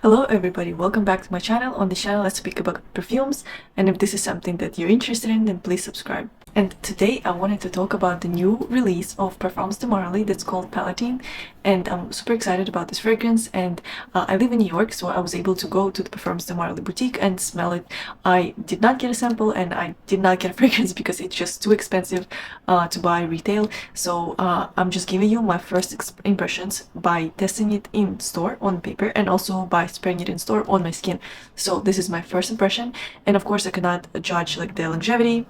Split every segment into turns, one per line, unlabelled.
Hello everybody, welcome back to my channel. On this channel I speak about perfumes, and if this is something that you're interested in, then please subscribe. And today I wanted to talk about the new release of Parfums de Marly that's called Palatine, and I'm super excited about this fragrance. And I live in New York, so I was able to go to the Parfums de Marly boutique and smell it. I did not get a sample and I did not get a fragrance because it's just too expensive to buy retail. So I'm just giving you my first impressions by testing it in store on paper and also by spraying it in store on my skin. So this is my first impression, and of course I cannot judge like the longevity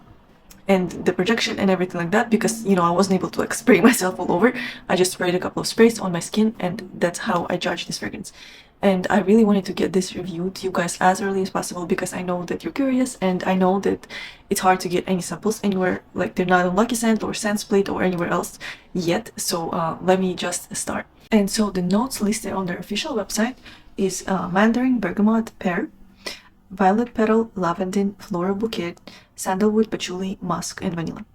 and the projection and everything like that because I wasn't able to like spray myself all over. I just sprayed a couple of sprays on my skin, and that's how I judge this fragrance. And I really wanted to get this review to you guys as early as possible because I know that you're curious, and I know that it's hard to get any samples anywhere, like they're not on Lucky Scent or Scentsplit or anywhere else yet. So let me just start. And so the notes listed on their official website is mandarin, bergamot, pear, violet petal, lavender, floral bouquet, sandalwood, patchouli, musk, and vanilla.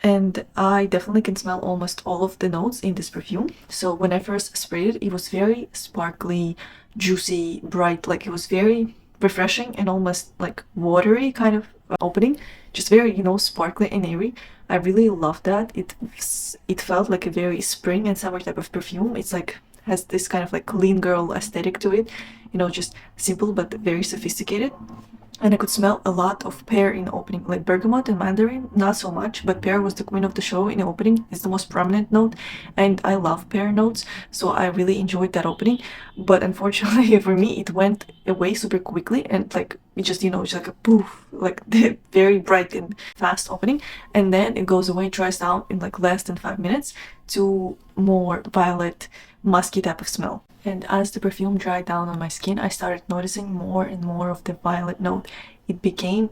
And I definitely can smell almost all of the notes in this perfume. So when I first sprayed it, it was very sparkly, juicy, bright, like it was very refreshing and almost like watery kind of opening, just very sparkly and airy. I really loved that. It felt like a very spring and summer type of perfume. It's like has this kind of like clean girl aesthetic to it, just simple but very sophisticated. And I could smell a lot of pear in the opening, like bergamot and mandarin, not so much, but pear was the queen of the show in the opening. It's the most prominent note, and I love pear notes, so I really enjoyed that opening. But unfortunately for me, it went away super quickly, and like it just, just like a poof, like the very bright and fast opening, and then it goes away, dries down in like less than 5 minutes to more violet, musky type of smell. And as the perfume dried down on my skin, I started noticing more and more of the violet note. It became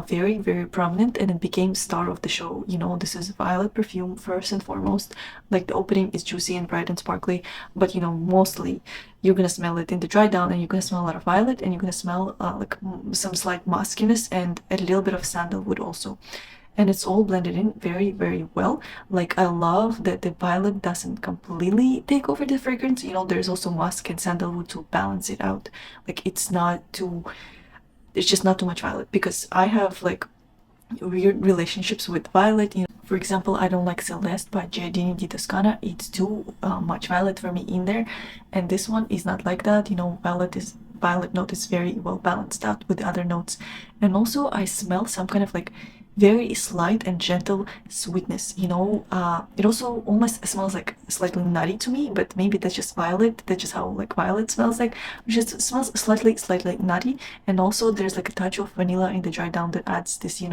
very, very prominent, and it became star of the show. This is violet perfume first and foremost. Like the opening is juicy and bright and sparkly, but mostly you're gonna smell it in the dry down, and you're gonna smell a lot of violet, and you're gonna smell like some slight muskiness and a little bit of sandalwood also. And it's all blended in very, very well. Like I love that the violet doesn't completely take over the fragrance. There's also musk and sandalwood to balance it out. Like it's just not too much violet, because I have like weird relationships with violet. For example, I don't like Celeste by Giardini di Toscana. It's too much violet for me in there, and this one is not like that. Violet note is very well balanced out with the other notes. And also I smell some kind of like very slight and gentle sweetness. It also almost smells like slightly nutty to me, but maybe that's just violet. That's just how like violet smells like. It just smells slightly nutty. And also there's like a touch of vanilla in the dry down that adds this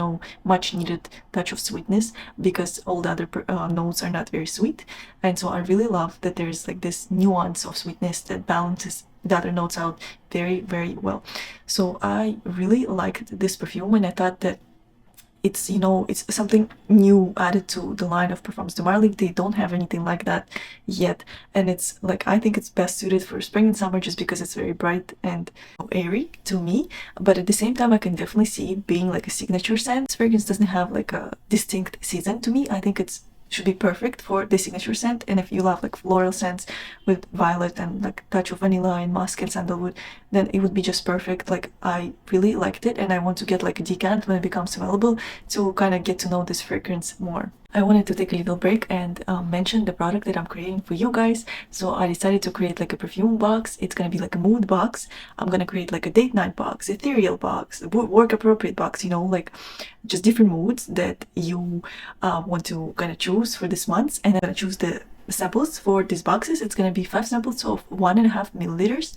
much needed touch of sweetness, because all the other notes are not very sweet. And so I really love that there's like this nuance of sweetness that balances the other notes out very, very well. So I really liked this perfume, and I thought that it's it's something new added to the line of Parfums de Marly. They don't have anything like that yet, and it's like I think it's best suited for spring and summer just because it's very bright and airy to me. But at the same time, I can definitely see it being like a signature scent. This fragrance doesn't have like a distinct season to me. I think it's should be perfect for the signature scent. And if you love like floral scents with violet and like touch of vanilla and musk and sandalwood, then it would be just perfect. Like I really liked it, and I want to get like a decant when it becomes available to kind of get to know this fragrance more. I wanted to take a little break and mention the product that I'm creating for you guys. So I decided to create like a perfume box. It's gonna be like a mood box. I'm gonna create like a date night box, ethereal box, work appropriate box, like just different moods that you want to kind of choose for this month. And I'm gonna choose the samples for these boxes. It's gonna be 5 samples of 1.5 milliliters,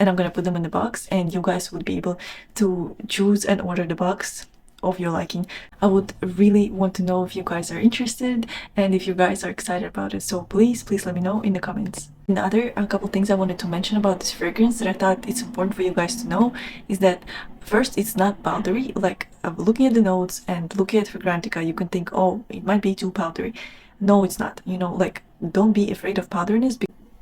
and I'm gonna put them in the box, and you guys would be able to choose and order the box of your liking. I would really want to know if you guys are interested and if you guys are excited about it. So please let me know in the comments. Another couple things I wanted to mention about this fragrance that I thought it's important for you guys to know is that first, it's not powdery. Like looking at the notes and looking at Fragrantica, you can think, oh, it might be too powdery. No, it's not. Like don't be afraid of powderiness,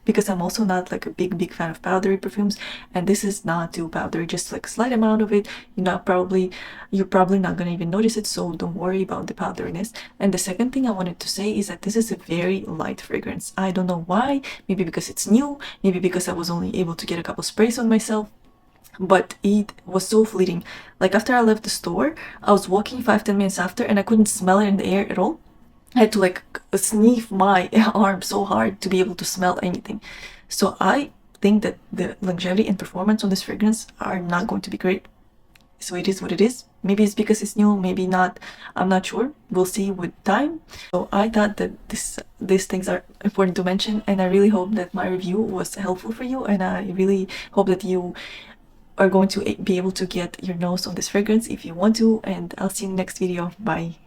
because I'm also not like a big fan of powdery perfumes, and this is not too powdery, just like a slight amount of it. You're probably not gonna even notice it, so don't worry about the powderiness. And the second thing I wanted to say is that this is a very light fragrance. I don't know why, maybe because it's new, maybe because I was only able to get a couple sprays on myself, but it was so fleeting. Like after I left the store, I was walking 5-10 minutes after and I couldn't smell it in the air at all. I had to like sniff my arm so hard to be able to smell anything. So I think that the longevity and performance on this fragrance are not going to be great. So it is what it is. Maybe it's because it's new, maybe not. I'm not sure. We'll see with time. So I thought that these things are important to mention, and I really hope that my review was helpful for you, and I really hope that you are going to be able to get your nose on this fragrance if you want to, and I'll see you in the next video. Bye.